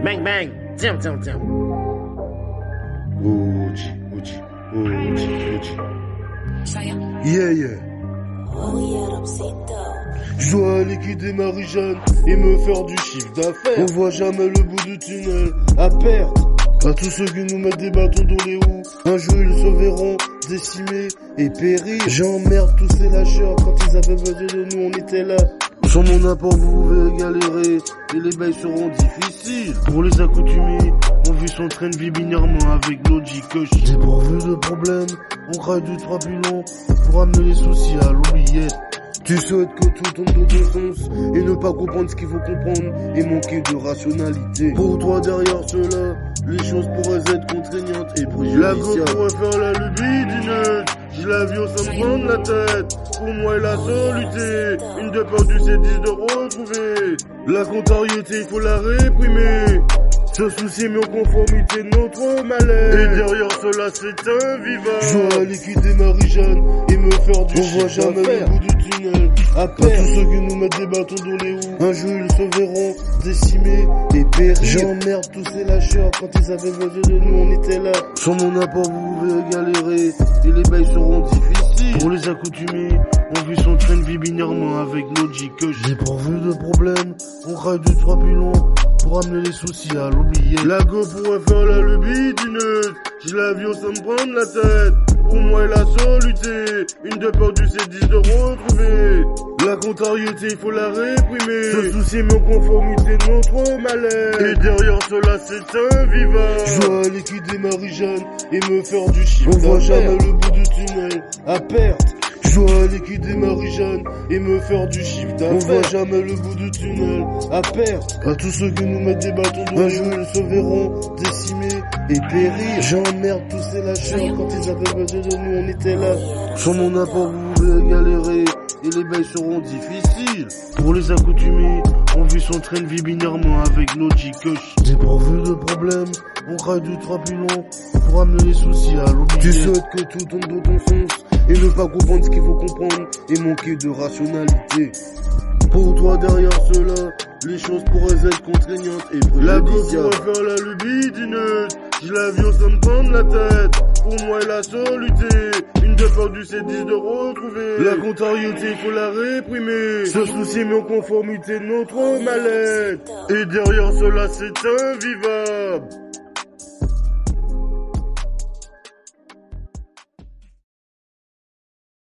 Bang bang, tiens. OG. Yeah. Je dois liquider Marie-Jeanne et me faire du chiffre d'affaires. On voit jamais le bout du tunnel à perte. À tous ceux qui nous mettent des bâtons dans les roues, un jour ils se verront décimés et périr. J'emmerde tous ces lâcheurs, quand ils avaient besoin de nous on était là. Sans mon apport vous pouvez galérer et les bails seront difficiles. Pour les accoutumés, on vit son train de vie binairement avec logique. Dépourvu de problèmes, on craille du trois pilons pour amener les soucis à l'oubliette. Tu souhaites que tout tombe dans ton sens et ne pas comprendre ce qu'il faut comprendre et manquer de rationalité. Pour toi derrière cela, les choses pourraient être contraignantes et préjudiciables. La go pourrait faire la lubie d'une autre. J'ai l'avion sans me prendre la tête. Pour moi et la soluté, une de perdue c'est 10 de retrouver. La contrariété il faut la réprimer. Se soucier mais en conformité de notre malaise. Et derrière cela c'est invivable. Je dois liquider Marie-Jeanne et me faire du chiffre. On voit jamais le bout du tunnel à perte. À tous ceux qui nous mettent des bâtons dans les roues, un jour ils se verront décimés et périr. J'emmerde tous ces lâcheurs, quand ils avaient besoin de nous on était là. Sans mon apport vous pouvez galérer et les bails seront difficiles. Pour les accoutumés, on vit son train de vie binairement avec logique. Dépourvu de problèmes, on craille du trois pilons pour amener les soucis à l'oublier. La go pourrait faire la lubie d'une autre. J'ai l'avion sans me prendre la tête. Pour moi et la soluté, une de perdue c'est 10 de retrouver. La contrariété il faut la réprimer. Se soucier mais en conformité de notre malaise. Et derrière cela c'est invivable. Je dois liquider Marie-Jeanne et me faire du chiffre. On voit jamais le bout du tunnel à perte. Je dois liquider Marie-Jeanne et me faire du chiffre d'affaires. On voit jamais le bout du tunnel à perte. À tous ceux qui nous mettent des bâtons dans les roues, ils se verront décimés et périr. J'emmerde tous ces lâcheurs, quand ils avaient besoin de nous on était là. Sans mon apport vous pouvez galérer et les bails seront difficiles. Pour les accoutumés, on vit son train de vie binairement avec logique. Dépourvu de problèmes, on craille du trois pilons pour amener les soucis à l'oublier. Tu souhaites que tout tombe dans ton sens et ne pas comprendre ce qu'il faut comprendre et manquer de rationalité. Pour toi derrière cela, les choses pourraient être contraignantes et préjudiciables. La go pourrait faire la lubie d'une autre. J'ai l'avion sans me prendre la tête. Pour moi et la soluté, une de perdue c'est 10 de retrouver. La contrariété il faut la réprimer. Se soucier mais en conformité de notre malaise. Et derrière cela c'est invivable.